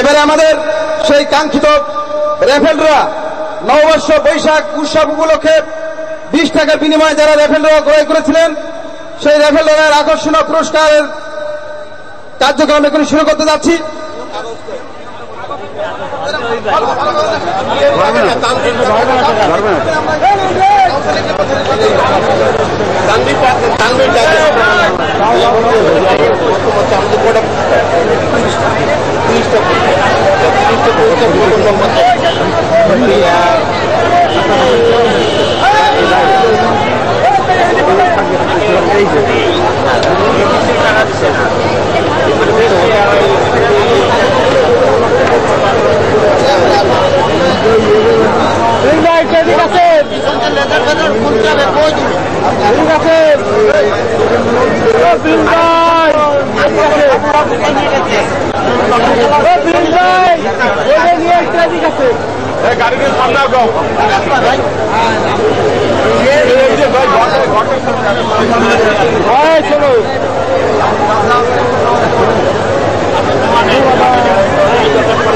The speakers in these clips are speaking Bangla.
এবারে আমাদের সেই কাঙ্ক্ষিত রেফেলরা নববর্ষ বৈশাখ উৎসব উপলক্ষে 20 টাকার বিনিময়ে যারা রেফেলরা ক্রয় করেছিলেন সেই রেফেলরের আকর্ষণীয় পুরস্কারের কার্যক্রম এখন শুরু করতে যাচ্ছি।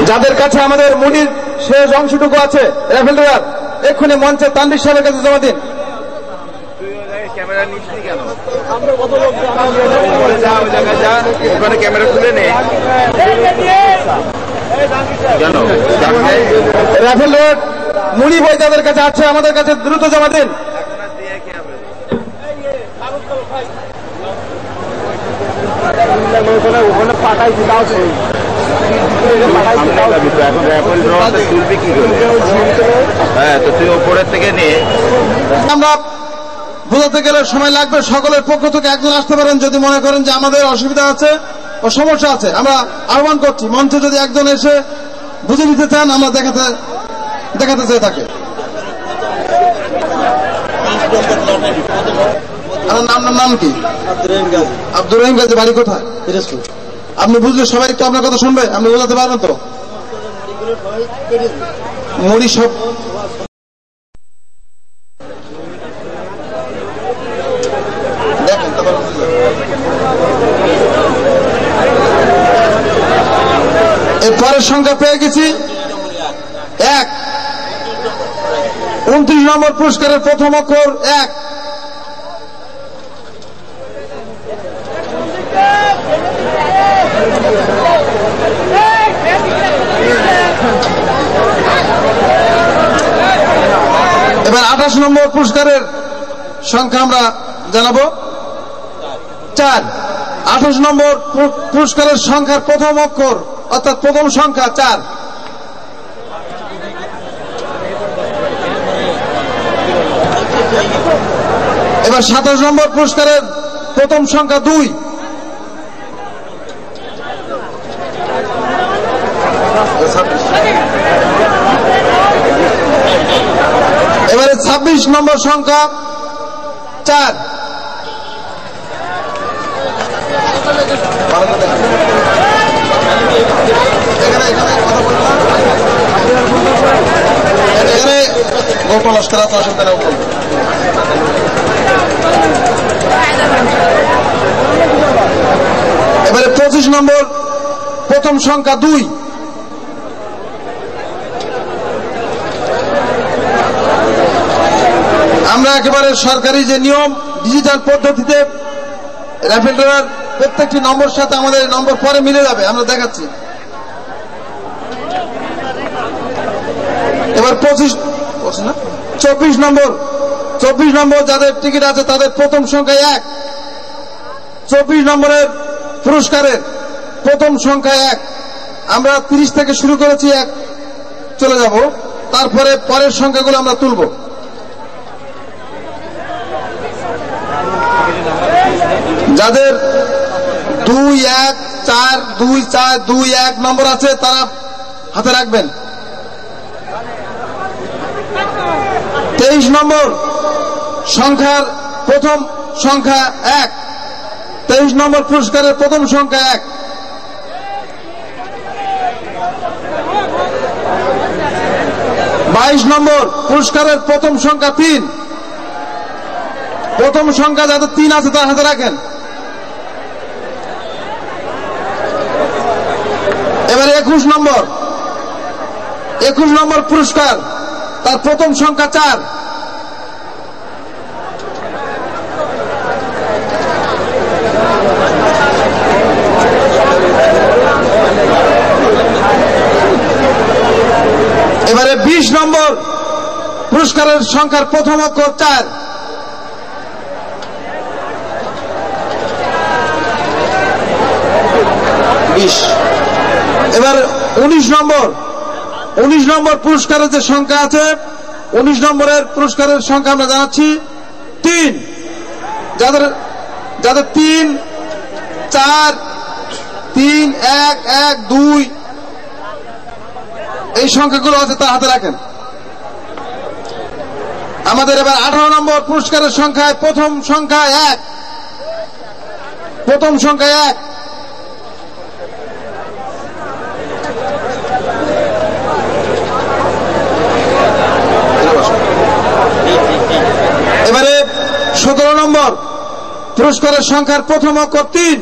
যাদের কাছে আমাদের মুনির শেষ অংশটুকু আছে রেফেলরার এক্ষুনি মঞ্চে তানভীর সাহেবের কাছে জমা দিন। ক্যামেরা তুলে নে রাফেল রোড মুড়ি বই যাদের কাছে আছে আমাদের কাছে দ্রুত জমা দিন। ওখানে পাঠাইছি তাও হ্যাঁ তো তুই ওপরের থেকে নিয়ে আমরা বোঝাতে গেলে সময় লাগবে। সকলের পক্ষ থেকে একজন আসতে পারেন যদি মনে করেন যে আমাদের অসুবিধা আছে ও সমস্যা আছে। আমরা আহ্বান করছি মঞ্চে যদি একজন এসে বুঝে দিতে চান আমরা দেখাতে চাই তাকে। আপনার নাম কি? আব্দুর রহিম গাজী। বাড়ি কোথায়? আপনি বুঝলে সবাই তো আপনার কথা শুনবে, আপনি বোঝাতে পারবেন তো? মুড়ি সব এরপরের সংখ্যা পেয়ে গেছি 1। 29 নম্বর পুরস্কারের প্রথম অক্ষর 1। এবার 28 নম্বর পুরস্কারের সংখ্যা আমরা জানাবো 4। 28 নম্বর পুরস্কারের সংখ্যার প্রথম অক্ষর অর্থাৎ প্রথম সংখ্যা 4। এবার 27 নম্বর পুরস্কারের প্রথম সংখ্যা 2। এবারে 26 নম্বর সংখ্যা 4। এখানে গোপাল লস্কর আছে, অসুবিধা নেই। এবারে 25 নম্বর প্রথম সংখ্যা 2। আমরা একেবারে সরকারি যে নিয়ম ডিজিটাল পদ্ধতিতে রেফেলরার প্রত্যেকটি নম্বর সাথে আমাদের নম্বর পরে মিলে যাবে, আমরা দেখাচ্ছি। এবার 24 নম্বর যাদের টিকিট আছে তাদের প্রথম সংখ্যা 1। 24 নম্বরের পুরস্কারের প্রথম সংখ্যা 1। আমরা 30 থেকে শুরু করেছি, 1 চলে যাব, তারপরে পরের সংখ্যাগুলো আমরা তুলব। যাদের 2, 1, 4, 2, 4, 2, 1 নম্বর আছে তারা হাতে রাখবেন। 23 নম্বর সংখ্যার প্রথম সংখ্যা 1। 23 নম্বর পুরস্কারের প্রথম সংখ্যা 1। 22 নম্বর পুরস্কারের প্রথম সংখ্যা 3। প্রথম সংখ্যা যাদের 3 আছে তার হাতে রাখেন। এবারে 21 নম্বর পুরস্কার, তার প্রথম সংখ্যা 4। এবারে 20 নম্বর পুরস্কারের সংখ্যার প্রথম অক্ষর 4। এবার 19 নম্বর পুরস্কারের যে সংখ্যা আছে, 19 নম্বরের পুরস্কারের সংখ্যা আমরা জানাচ্ছি 3। যাদের 3, 4, 3, 1, 1, 2 এই সংখ্যাগুলো আছে তার হাতে রাখেন। আমাদের এবার 18 নম্বর পুরস্কারের সংখ্যায় প্রথম সংখ্যা 1। এবারে 17 নম্বর পুরস্কারের সংখ্যার প্রথম অক্ষর 3।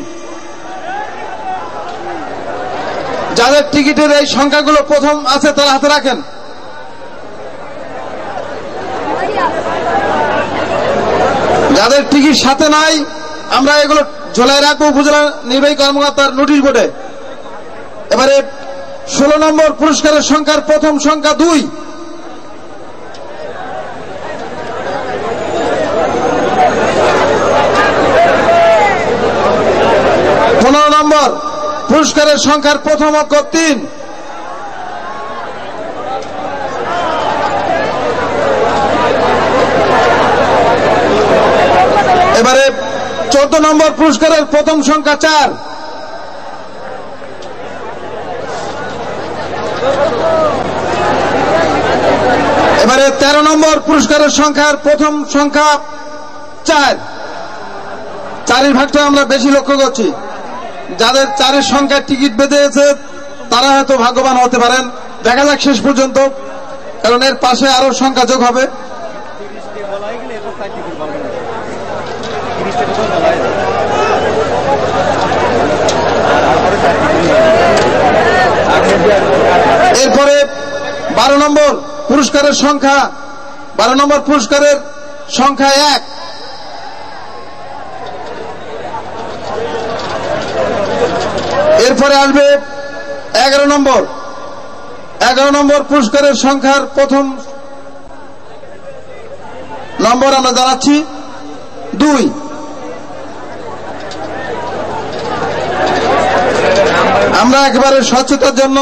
যাদের টিকিটের এই সংখ্যাগুলো প্রথম আছে তারা হাতে রাখেন। যাদের টিকিট সাথে নাই আমরা এগুলো ঝোলায় রাখবো উপজেলা নির্বাহী কর্মকর্তার নোটিশ বোর্ডে। এবারে 16 নম্বর পুরস্কারের সংখ্যার প্রথম সংখ্যা 2। নম্বর পুরস্কারের সংখ্যার প্রথম অক্ষর 3। এবারে 14 নম্বর পুরস্কারের প্রথম সংখ্যা 4। এবারে 13 নম্বর পুরস্কারের সংখ্যার প্রথম সংখ্যা 4। 4 ভাগটা আমরা বেশি লক্ষ্য করছি। যাদের 4 সংখ্যার টিকিট বেঁধেছে তারা হয়তো ভাগ্যবান হতে পারেন। দেখা যাক শেষ পর্যন্ত, কারণ এর পাশে আরো সংখ্যা যোগ হবে। এরপরে 12 নম্বর পুরস্কারের সংখ্যা 1। এরপরে আসবে 11 নম্বর পুরস্কারের সংখ্যার প্রথম নম্বর আমরা জানাচ্ছি 2। আমরা একেবারে স্বচ্ছতার জন্য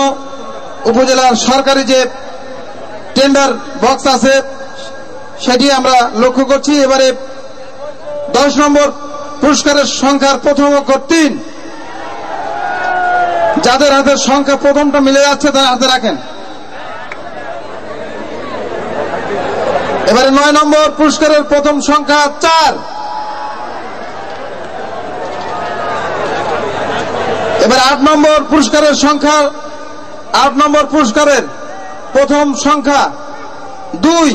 উপজেলার সরকারি যে টেন্ডার বক্স আছে সেটি আমরা লক্ষ্য করছি। এবারে 10 নম্বর পুরস্কারের সংখ্যার প্রথম অক্ষর 3। যাদের হাতের সংখ্যা প্রথমটা মিলে যাচ্ছে তারা হাতে রাখেন। এবারে 9 নম্বর পুরস্কারের প্রথম সংখ্যা 4। এবারে 8 নম্বর পুরস্কারের প্রথম সংখ্যা 2।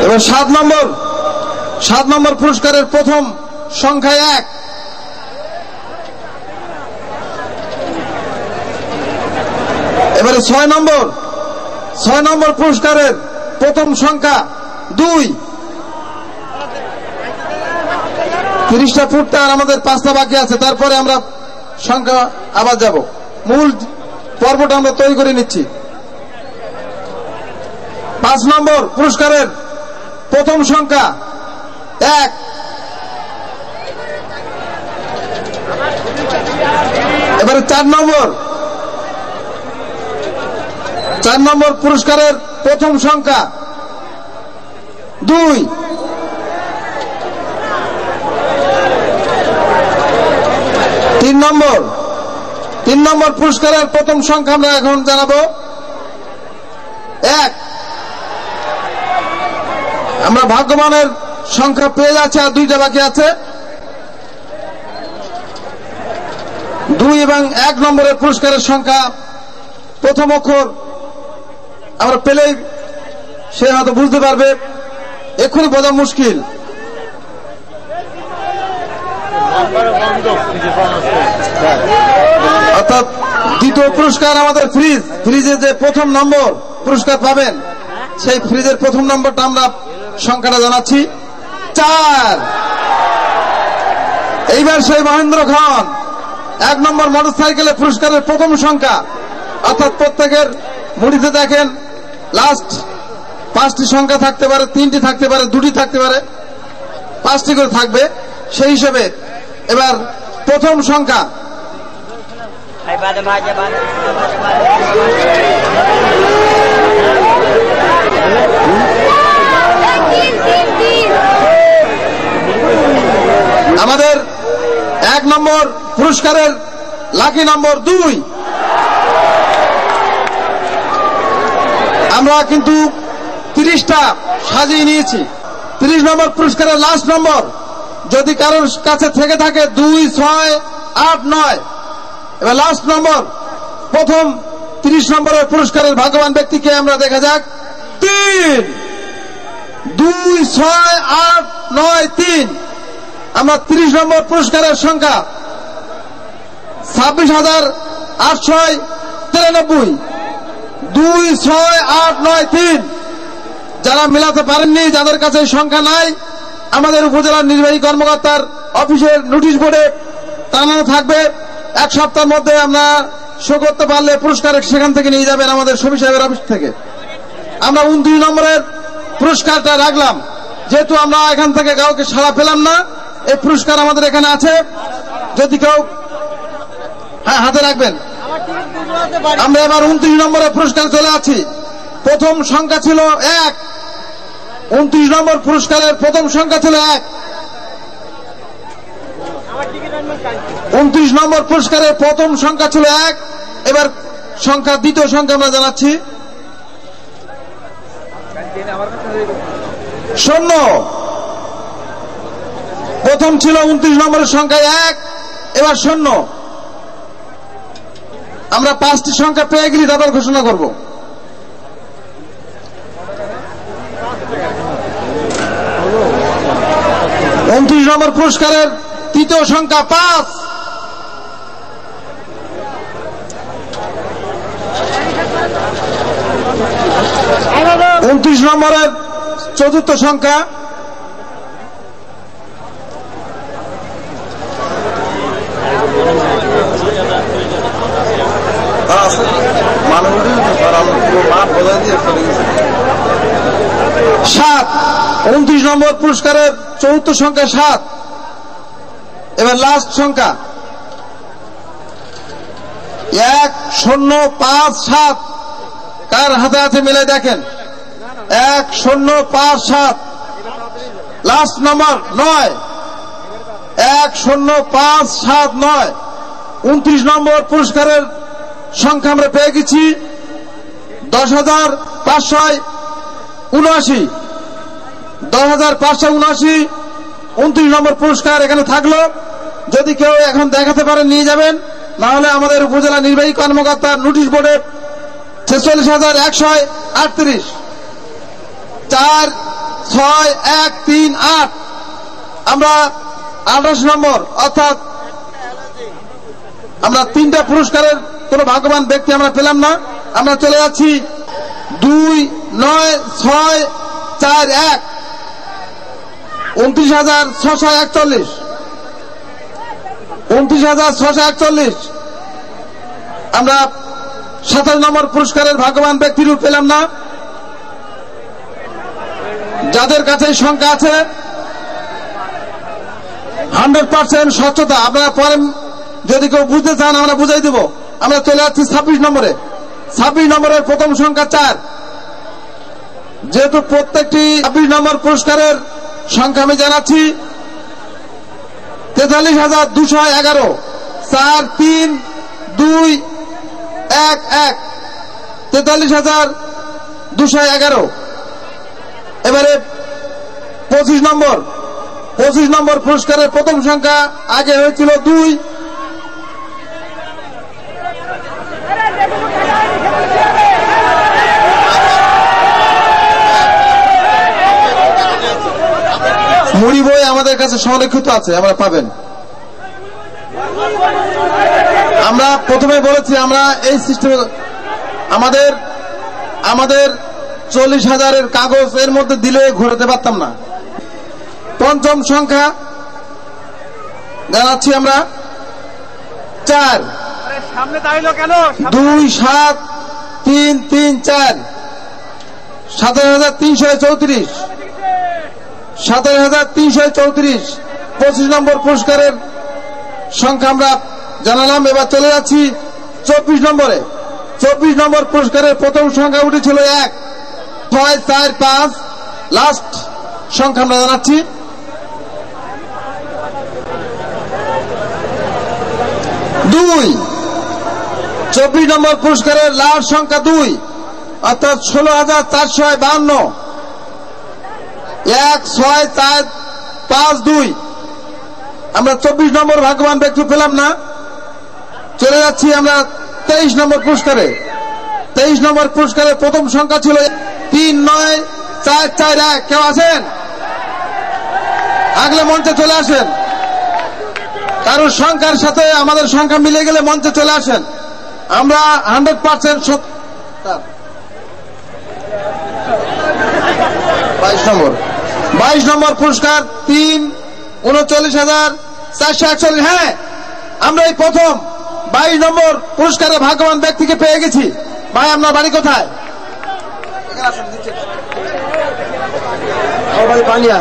এবার 7 নম্বর পুরস্কারের প্রথম সংখ্যা 1। এবারে 6 নম্বর পুরস্কারের প্রথম সংখ্যা 2। 30টা ফুটতে আর আমাদের 5টা বাকি আছে, তারপরে আমরা সংখ্যা আবার যাব। মূল পর্বটা আমরা তৈরি করে নিচ্ছি। 5 নম্বর পুরস্কারের প্রথম সংখ্যা 1। এবারে 4 নম্বর পুরস্কারের প্রথম সংখ্যা 2। তিন নম্বর পুরস্কারের প্রথম সংখ্যা আমরা এখন জানাবো 1। আমরা ভাগ্যবানের সংখ্যা পেয়ে যাচ্ছে, আর 2টা বাকি আছে। 2 এবং 1 নম্বরের পুরস্কারের সংখ্যা প্রথম অক্ষর আমরা পেলেই সে হয়তো বুঝতে পারবে। এক্ষুনি বোঝা মুশকিল। অর্থাৎ দ্বিতীয় পুরস্কার আমাদের ফ্রিজে যে প্রথম নম্বর পুরস্কার পাবেন, সেই ফ্রিজের প্রথম নম্বরটা আমরা সংখ্যাটা জানাচ্ছি 4। এইবার সেই মহেন্দ্র খন 1 নম্বর মোটরসাইকেলের পুরস্কারের প্রথম সংখ্যা, অর্থাৎ প্রত্যেকের মুড়িতে দেখেন লাস্ট 5টি সংখ্যা থাকতে পারে, 3টি থাকতে পারে, 2টি থাকতে পারে, 5টি করে থাকবে। সেই হিসেবে এবার প্রথম সংখ্যা আমাদের 1 নম্বর পুরস্কারের লাকি নম্বর 2। আমরা কিন্তু 30টা সাজিয়ে নিয়েছি। 30 নম্বর পুরস্কারের লাস্ট নম্বর যদি কারোর কাছে থেকে থাকে 2, 6, 8, 9। এবার লাস্ট নম্বর প্রথম 30 নম্বরের পুরস্কারের ভাগ্যবান ব্যক্তিকে আমরা দেখা যাক। 3, 2, 6, 8, 9, 3। আমরা 30 নম্বর পুরস্কারের সংখ্যা 26,893। 2, 6, 8, 9, 3। যারা মেলাতে পারেননি, যাদের কাছে সংখ্যা নাই, আমাদের উপজেলার নির্বাহী কর্মকর্তার অফিসের নোটিশ বোর্ডে টানানো থাকবে। 1 সপ্তাহের মধ্যে আমরা শো করতে পারলে পুরস্কার সেখান থেকে নিয়ে যাবেন আমাদের শফি সাহেবের অফিস থেকে। আমরা 29 নম্বরের পুরস্কারটা রাখলাম, যেহেতু আমরা এখান থেকে কাউকে সাড়া পেলাম না। এই পুরস্কার আমাদের এখানে আছে, যদি কেউ হাতে রাখবেন। আমরা এবার 29 নম্বরের পুরস্কার চলে আছি। প্রথম সংখ্যা ছিল 1। 29 নম্বর পুরস্কারের প্রথম সংখ্যা ছিল 1। 29 নম্বর পুরস্কারের প্রথম সংখ্যা ছিল 1। এবার সংখ্যা দ্বিতীয় সংখ্যা আমরা জানাচ্ছি 0। প্রথম ছিল 29 নম্বরের সংখ্যা 1, এবার 0। আমরা 5টি সংখ্যা পেয়ে গেলে তারপর ঘোষণা করব। উনত্রিশ নম্বর পুরস্কারের তৃতীয় সংখ্যা 5। 29 নম্বরের চতুর্থ সংখ্যা 7। 29 নম্বর পুরস্কারের চতুর্থ সংখ্যা 7। এবার লাস্ট সংখ্যা 1057। কার হাতে আছে মিলে দেখেন। 1057। Last number 9। 10579। 29 নম্বর পুরস্কারের সংখ্যা আমরা পেয়ে গেছি 10,579। 10,579। 29 নম্বর পুরস্কার এখানে থাকলো। যদি কেউ এখন দেখাতে পারেন নিয়ে যাবেন, না হলে আমাদের উপজেলা নির্বাহী কর্মকর্তার নোটিশ বোর্ডে 46,138। 46138। আমরা 28 নম্বর, অর্থাৎ আমরা 3টা পুরস্কারের কোন ভাগ্যবান ব্যক্তি আমরা পেলাম না। আমরা চলে যাচ্ছি 29641। 29,641। 29,641। আমরা 27 নম্বর পুরস্কারের ভাগ্যবান ব্যক্তিরও পেলাম না। যাদের কাছে এই সংখ্যা আছে 100% স্বচ্ছতা, আপনারা পরে যদি কেউ বুঝতে চান আমরা বুঝাই দেব। আমরা চলে যাচ্ছি 26 নম্বরে। 26 নম্বরের প্রথম সংখ্যা 4। যেহেতু প্রত্যেকটি 26 নম্বর পুরস্কারের সংখ্যা আমি জানাচ্ছি 43,211। 43,211। 43,211। এবারে 25 নম্বর। 25 নম্বর পুরস্কারের প্রথম সংখ্যা আগে হয়েছিল 2। মুড়ি বই আমাদের কাছে সংরক্ষিত আছে, আমরা পাবেন। আমরা প্রথমে বলেছি আমরা এই সিস্টেমে আমাদের 40,000-এর কাগজ এর মধ্যে দিলে ঘোরাতে পারতাম না। পঞ্চম সংখ্যা জানাচ্ছি আমরা 4 2 7 3 3 4 17,334 17,334 25 নম্বর পুরস্কারের সংখ্যা আমরা জানালাম। এবার চলে যাচ্ছি 24 নম্বরে। 24 নম্বর পুরস্কারের প্রথম সংখ্যা উঠেছিল 1 6 4 5, লাস্ট সংখ্যা আমরা জানাচ্ছি 2। 24 নম্বর পুরস্কারের লাস্ট সংখ্যা 2, অর্থাৎ 16,452 1 6 4 5 2। আমরা 24 নম্বর ভাগ্যবান ব্যক্তি পেলাম না। চলে যাচ্ছি আমরা 23 নম্বর পুরস্কারে। 23 নম্বর পুরস্কারের প্রথম সংখ্যা ছিল 3 9 4 4 1। কেউ আছেন? আগলে মঞ্চে চলে আসেন। কারোর সংখ্যার সাথে আমাদের সংখ্যা মিলে গেলে মঞ্চে চলে আসেন। আমরা 100% 22 নম্বর পুরস্কার 3 39,441। হ্যাঁ, আমরা এই প্রথম 22 নম্বর পুরস্কারে ভাগ্যবান ব্যক্তিকে পেয়ে গেছি। ভাই, আপনার বাড়ি কোথায়? পানিয়া।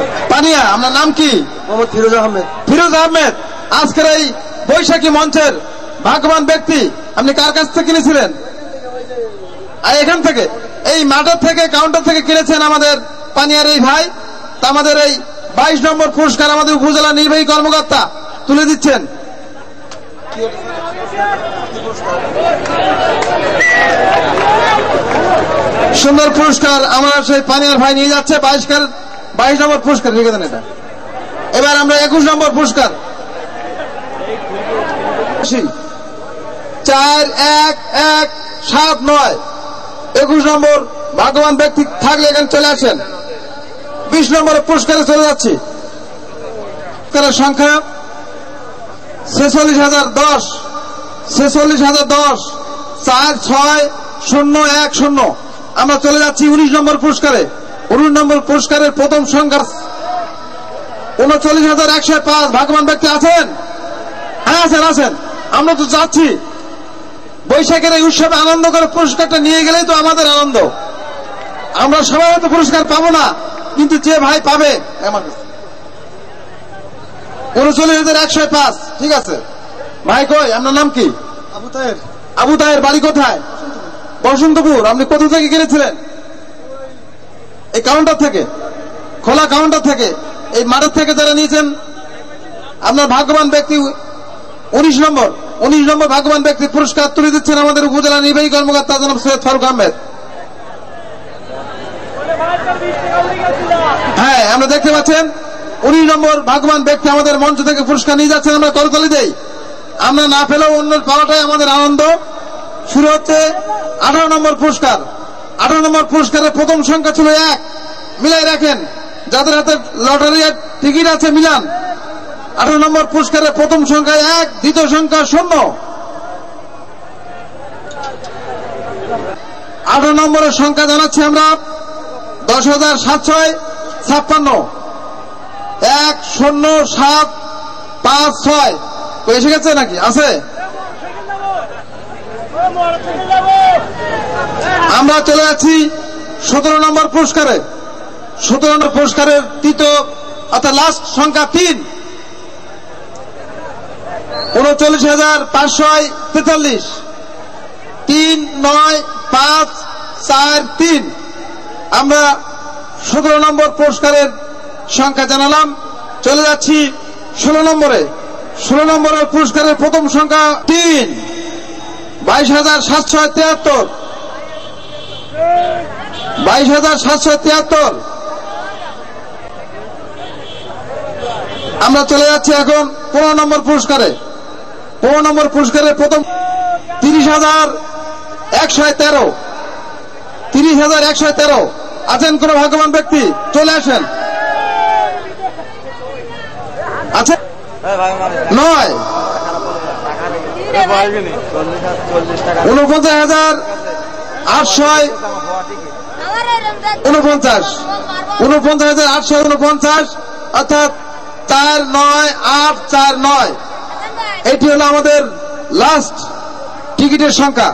আপনার নাম কি? মোহাম্মদ ফিরোজ আহমেদ। ফিরোজ আহমেদ, আজকের এই বৈশাখী মঞ্চের ভাগ্যবান ব্যক্তি। আপনি কার কাছ থেকে কিনেছিলেন? এখান থেকে, এই মাঠের থেকে, কাউন্টার থেকে কিনেছেন আমাদের পানিয়ার এই ভাই। তা আমাদের এই 22 নম্বর পুরস্কার আমাদের উপজেলা নির্বাহী কর্মকর্তা তুলে দিচ্ছেন। সুন্দর পুরস্কার আমরা সেই পানিয়ার ভাই নিয়ে যাচ্ছে। 22 নম্বর পুরস্কার রেখে দেন এটা। এবার আমরা 21 নম্বর পুরস্কার 4 1 1 7 9। 21 নম্বর ভাগ্যবান ব্যক্তি থাকলে এখানে চলে আসেন। 20 নম্বরের পুরস্কারে চলে যাচ্ছি। সংখ্যা 46,010 46,010 4 6 0 1 0। আমরা চলে যাচ্ছি 19 নম্বর পুরস্কারে। 19 নম্বর পুরস্কারের প্রথম সংখ্যা 39,105। ভাগ্যবান ব্যক্তি আছেন? হ্যাঁ, আছেন। আমরা তো যাচ্ছি বৈশাখের এই উৎসবে আনন্দ করে পুরস্কারটা নিয়ে গেলেই তো আমাদের আনন্দ। আমরা সবাই হয়তো পুরস্কার পাবো না, কিন্তু যে ভাই পাবে 39,105। ঠিক আছে ভাই, কই আপনার নাম কি? আবু তাহের। আবু তাহের, বাড়ি কোথায়? বসন্তপুর। আপনি কোথা থেকে কিনেছিলেন? এই কাউন্টার থেকে, খোলা কাউন্টার থেকে, এই মাঠের থেকে যারা নিয়েছেন। আপনার ভাগ্যবান ব্যক্তি 19 নম্বর ভাগ্যবান ব্যক্তি পুরস্কার তুলে দিচ্ছেন আমাদের উপজেলা নির্বাহী কর্মকর্তা জনাব সৈয়দ ফারুক আহমেদ। হ্যাঁ, আমরা দেখতে পাচ্ছেন 19 নম্বর ভাগ্যবান ব্যক্তি আমাদের মঞ্চ থেকে পুরস্কার নিয়ে যাচ্ছেন। আমরা করতালি দেই। আমরা না পেলেও অন্যের পাওয়াটাই আমাদের আনন্দ। শুরু হচ্ছে 18 নম্বর পুরস্কার। 18 নম্বর পুরস্কারের প্রথম সংখ্যা ছিল 1। মিলাই রাখেন, যাদের হাতে লটারির টিকিট আছে মিলান। 18 নম্বর পুরস্কারের প্রথম সংখ্যা 1, দ্বিতীয় সংখ্যা 0। 18 নম্বরের সংখ্যা জানাচ্ছি আমরা 10,756। 1 0 7 5 6। তো এসে গেছে নাকি? আছে? আমরা চলে যাচ্ছি 17 নম্বর পুরস্কারে। 17 নম্বর পুরস্কারের তৃতীয় অর্থাৎ লাস্ট সংখ্যা 3। 39,543। 3 9 5 4 3। আমরা 17 নম্বর পুরস্কারের সংখ্যা জানালাম। চলে যাচ্ছি 16 নম্বরে। 16 নম্বরের পুরস্কারের প্রথম সংখ্যা 3। 22,773। 22,773। আমরা চলে যাচ্ছি এখন 15 নম্বর পুরস্কারে। 15 নম্বর পুরস্কারের প্রথম 30,113। 30,113। আছেন কোন ভাগ্যবান ব্যক্তি? চলে আসেন। আছে 9 49,849 অর্থাৎ 49,849 এটি হলো আমাদের লাস্ট টিকিটের সংখ্যা।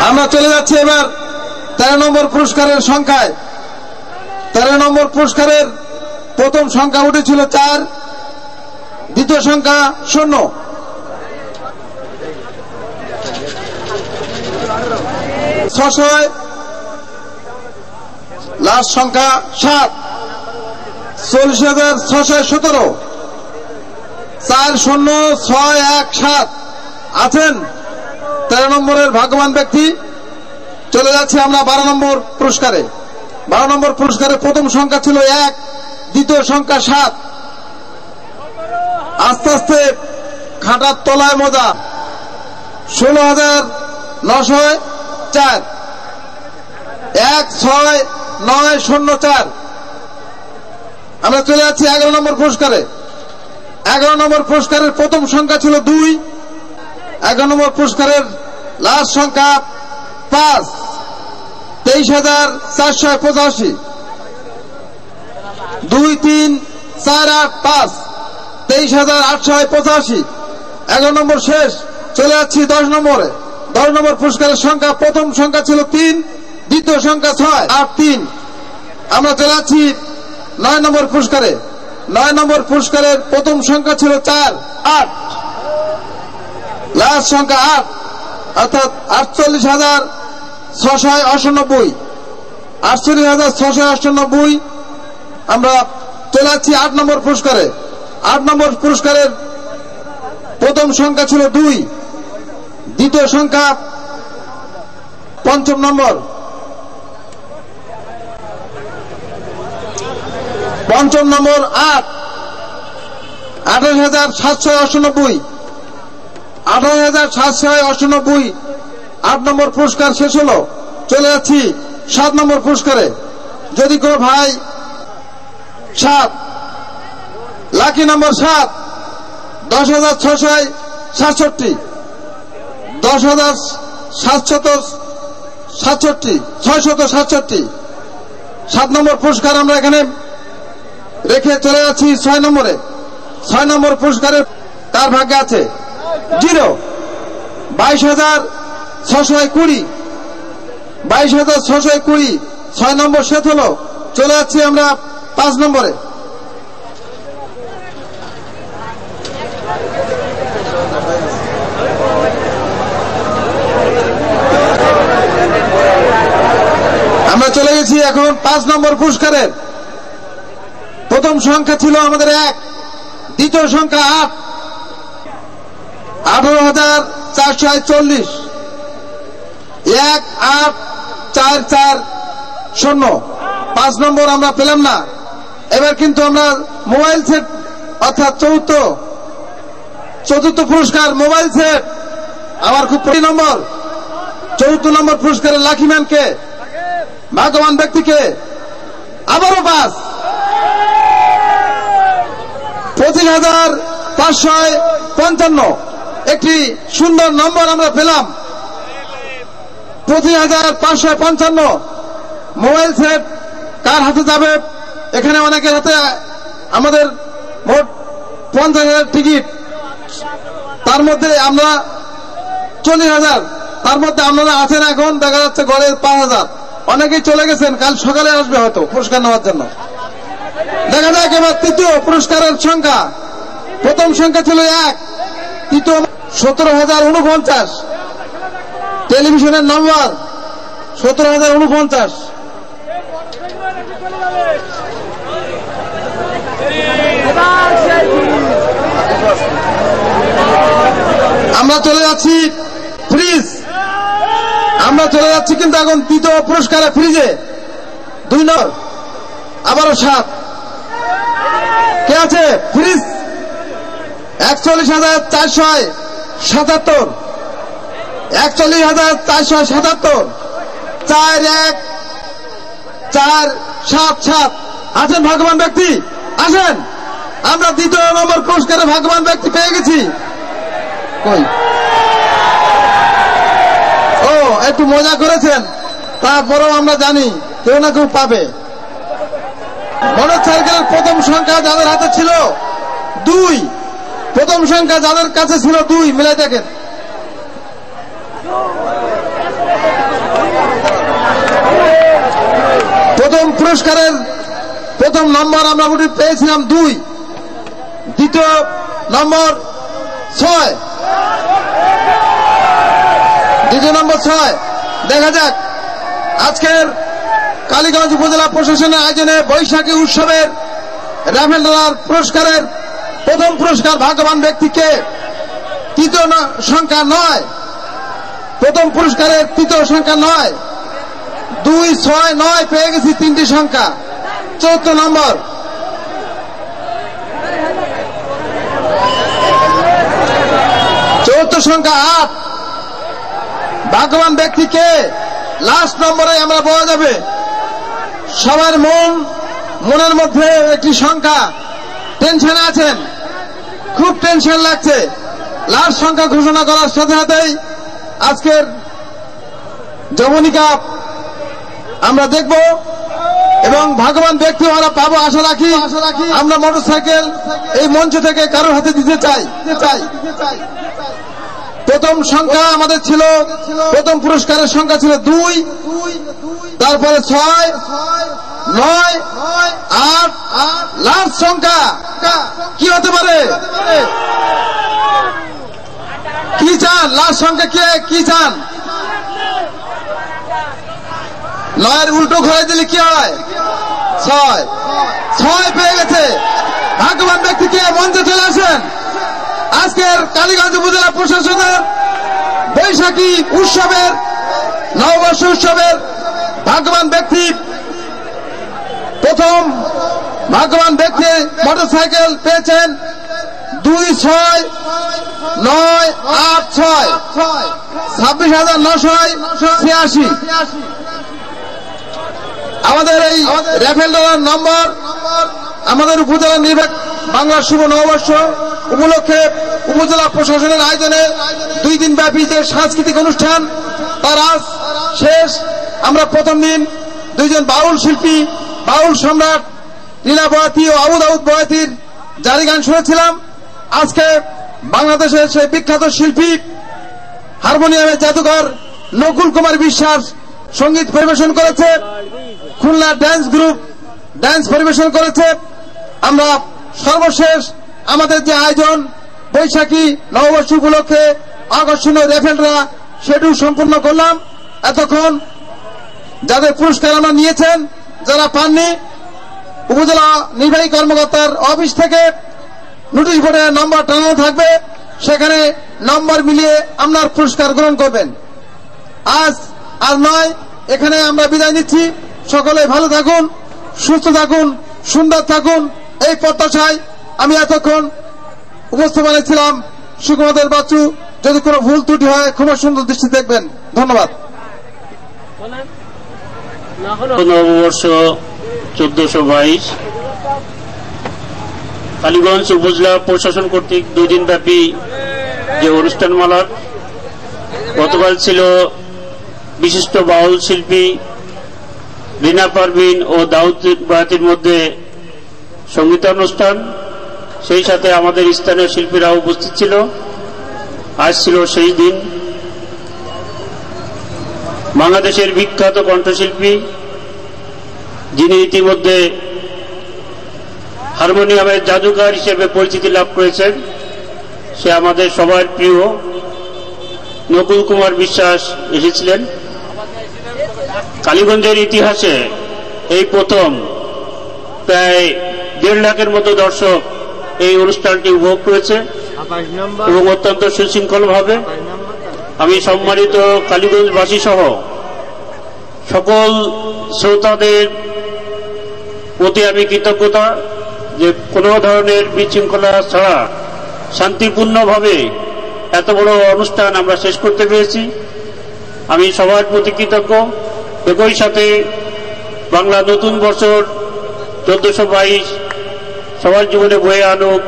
আমরা চলে যাচ্ছি এবার 13 নম্বর পুরস্কারের সংখ্যায়। 13 নম্বর পুরস্কারের প্রথম সংখ্যা উঠেছিল 4, দ্বিতীয় সংখ্যা 0, লাস্ট সংখ্যা 7, 40,617, 40,617 আছেন 13 নম্বরের ভাগ্যবান ব্যক্তি। চলে যাচ্ছে আমরা 12 নম্বর পুরস্কারে। 12 নম্বর পুরস্কারের প্রথম সংখ্যা ছিল 1, দ্বিতীয় সংখ্যা 7। আস্তে আস্তে খাটার তলায় মজা 16,904, 16,904। আমরা চলে যাচ্ছি 11 নম্বর পুরস্কারে। 11 নম্বর পুরস্কারের প্রথম সংখ্যা ছিল 2, 11 নম্বর পুরস্কারের লাস্ট সংখ্যা 5, 23,485, 2, 3, 4, 8, 5, 23,885। 11 নম্বর শেষ। চলে যাচ্ছি 10 নম্বরে। 10 নম্বর পুরস্কারের সংখ্যা প্রথম সংখ্যা ছিল 3, দ্বিতীয় সংখ্যা 6, 8, 3। আমরা চলে যাচ্ছি 9 নম্বর পুরস্কারে। 9 নম্বর পুরস্কারের প্রথম সংখ্যা ছিল 4, 8, লাস্ট সংখ্যা 8 অর্থাৎ 48,698, 48,698। আমরা চলে যাচ্ছি 8 নম্বর পুরস্কারে। 8 নম্বর পুরস্কারের প্রথম সংখ্যা ছিল 2, দ্বিতীয় সংখ্যা 5 নম্বর, 5 নম্বর 8, 28,798, 28,798। 8 নম্বর পুরস্কার শেষ হলো। চলে যাচ্ছি 7 নম্বর পুরস্কারে। যদি কোনো ভাই 7 লাকি নম্বর 7, 10,667, 10,767, 667। 7 নম্বর পুরস্কার আমরা এখানে রেখে চলে যাচ্ছি 6 নম্বরে। 6 নম্বর পুরস্কারের তার ভাগ্যে আছে 0, 22,620, 22,620। 6 নম্বর শেষ হলো। চলে যাচ্ছি আমরা 5 নম্বরে। আমরা চলে গেছি এখন 5 নম্বর পুরস্কারের। প্রথম সংখ্যা ছিল আমাদের 1, দ্বিতীয় সংখ্যা 8, 18,440, 18,440। 5 নম্বর আমরা পেলাম না। এবার কিন্তু আমরা মোবাইল সেট অর্থাৎ চতুর্থ পুরস্কার মোবাইল সেট। আমার খুব 20 নম্বর 4 নম্বর পুরস্কারের লাকি ম্যানকে, ভাগ্যবান ব্যক্তিকে আবারও 5, 25,555। একটি সুন্দর নম্বর আমরা পেলাম। 25,555 মোবাইল সেট কার হাতে যাবে? এখানে অনেকের হাতে আমাদের মোট 50,000 টিকিট, তার মধ্যে আমরা 40,000, তার মধ্যে আপনারা আছেন এখন দেখা যাচ্ছে গড়ে 5,000। অনেকেই চলে গেছেন, কাল সকালে আসবে হয়তো পুরস্কার নেওয়ার জন্য। দেখা যাক এবার তৃতীয় পুরস্কারের সংখ্যা। প্রথম সংখ্যা ছিল 1, তৃতীয় 17,049, টেলিভিশনের নম্বর 17,049। আমরা চলে যাচ্ছি ফ্রিজ। আমরা চলে যাচ্ছি কিন্তু এখন তৃতীয় পুরস্কারে ফ্রিজে 2 নম্বর আবারও 7। কে আছে? ফ্রিজ 41,477, 41,477, 41,477। আছেন ভাগ্যবান ব্যক্তি? আসেন, আমরা দ্বিতীয় নম্বর পুরস্কারে ভাগ্যবান ব্যক্তি পেয়ে গেছি। কই? ও, একটু মজা করেছেন, তারপরেও আমরা জানি কেউ না কেউ পাবে। মোটরসাইকেলের প্রথম সংখ্যা যাদের হাতে ছিল 2, প্রথম সংখ্যা যাদের কাছে ছিল 2, মিলাই দেখেন। প্রথম পুরস্কারের প্রথম নম্বর আমরা পেয়েছিলাম 2, দ্বিতীয় নম্বর 6, দ্বিতীয় নম্বর 6। দেখা যাক আজকের কালীগঞ্জ উপজেলা প্রশাসনের আয়োজনে বৈশাখী উৎসবের রাফেল ডলার পুরস্কারের প্রথম পুরস্কার ভাগ্যবান ব্যক্তিকে তৃতীয় সংখ্যা 9, প্রথম পুরস্কারের তৃতীয় সংখ্যা 9, 2, 6, 9 পেয়ে গেছি 3টি সংখ্যা। চতুর্থ নম্বর সংখ্যা 8, ভাগ্যবান ব্যক্তিকে লাস্ট নম্বরে আমরা পাওয়া যাবে। সবার মনের মধ্যে একটি সংখ্যা, টেনশনে আছেন, খুব টেনশন লাগছে। লাস্ট সংখ্যা ঘোষণা করার সাথে সাথেই আজকের যমনিকা আমরা দেখব এবং ভাগ্যবান ব্যক্তি আমরা পাবো আশা রাখি। আমরা মোটরসাইকেল এই মঞ্চ থেকে কারোর হাতে দিতে চাই। প্রথম সংখ্যা আমাদের ছিল, প্রথম পুরস্কারের সংখ্যা ছিল 2, তারপরে 6, 9, 8, লাস্ট সংখ্যা কি হতে পারে? কি চান? লাস্ট সংখ্যা কি চান? 9 উল্টো ঘরে দিলে কি হয়? 6 পেয়ে গেছে। ভাগ্যবান ব্যক্তিকে মঞ্চে চলে আসেন। আজকের কালীগঞ্জ উপজেলা প্রশাসনের বৈশাখী উৎসবের, নববর্ষ উৎসবের ভাগ্যবান ব্যক্তি, প্রথম ভাগ্যবান ব্যক্তি মোটরসাইকেল পেয়েছেন 2, 6, 9, 8, 6, 26,986। আমাদের এই রাফেল ডলার নম্বর আমাদের উপজেলা নির্বাহী বাংলা শুভ নববর্ষ উপলক্ষে উপজেলা প্রশাসনের আয়োজনে 2 দিন ব্যাপী যে সাংস্কৃতিক অনুষ্ঠান তার আজ শেষ। আমরা প্রথম দিন 2 জন বাউল শিল্পী, বাউল সম্রাট লীলা বয়াতি ও আবু দাউদ বয়াতির জারি গান শুনেছিলাম। আজকে বাংলাদেশের সেই বিখ্যাত শিল্পী হারমোনিয়ামের জাদুঘর নকুল কুমার বিশ্বাস সঙ্গীত পরিবেশন করেছে, খুলনা ড্যান্স গ্রুপ ড্যান্স পরিবেশন করেছে। আমরা সর্বশেষ আমাদের যে আয়োজন বৈশাখী নববর্ষ উপলক্ষে আকর্ষণীয় রেফেলরা সেটিও সম্পূর্ণ করলাম। এতক্ষণ যাদের পুরস্কার আমরা নিয়েছেন, যারা পাননি, উপজেলা নির্বাহী কর্মকর্তার অফিস থেকে নোটিশ বোর্ডে নম্বর টানানো থাকবে, সেখানে নম্বর মিলিয়ে আপনার পুরস্কার গ্রহণ করবেন। আজ আর নয়, এখানে আমরা বিদায় নিচ্ছি। সকলে ভালো থাকুন, সুস্থ থাকুন, সুন্দর থাকুন, এই প্রত্যাশায় আমি এতক্ষণ উপস্থাপনে ছিলাম সুকুমার বাচ্চু। যদি কোনো ভুল ত্রুটি হয় খুব সুন্দর দৃষ্টি দেখবেন। ধন্যবাদ। নববর্ষ 1422 কালীগঞ্জ উপজেলা প্রশাসন কর্তৃক 2 দিন ব্যাপী যে অনুষ্ঠানমালা, গতকাল ছিল বিশিষ্ট বাউল শিল্পী রিনা পারভিন ও দাউদ বয়াতির মধ্যে সঙ্গীতানুষ্ঠান, সেই সাথে আমাদের স্থানীয় শিল্পীরা উপস্থিত ছিল। আজ ছিল সেই দিন। বাংলাদেশের বিখ্যাত কণ্ঠশিল্পী, যিনি ইতিমধ্যে হারমোনিয়ামের জাদুকর হিসেবে পরিচিতি লাভ করেছেন, সে আমাদের সবার প্রিয় নকুল কুমার বিশ্বাস এসেছিলেন। কালীগঞ্জের ইতিহাসে এই প্রথম প্রায় 1.5 লাখের মতো দর্শক এই অনুষ্ঠানটি উপভোগ করেছে এবং অত্যন্ত সুশৃঙ্খলভাবে। আমি সম্মানিত কালীগঞ্জবাসী সহ সকল শ্রোতাদের প্রতি আমি কৃতজ্ঞতা যে কোনো ধরনের বিশৃঙ্খলা ছাড়া শান্তিপূর্ণভাবে এত বড় অনুষ্ঠান আমরা শেষ করতে পেরেছি। আমি সবার প্রতি কৃতজ্ঞ। একই সাথে বাংলা নতুন বছর 1422 সবার জীবনে বয়ে আনুক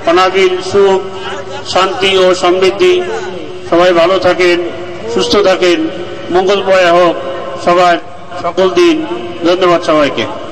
অনাবিল সুখ, শান্তি ও সমৃদ্ধি। সবাই ভালো থাকেন, সুস্থ থাকেন, মঙ্গলময় হোক সবার সকল দিন। ধন্যবাদ সবাইকে।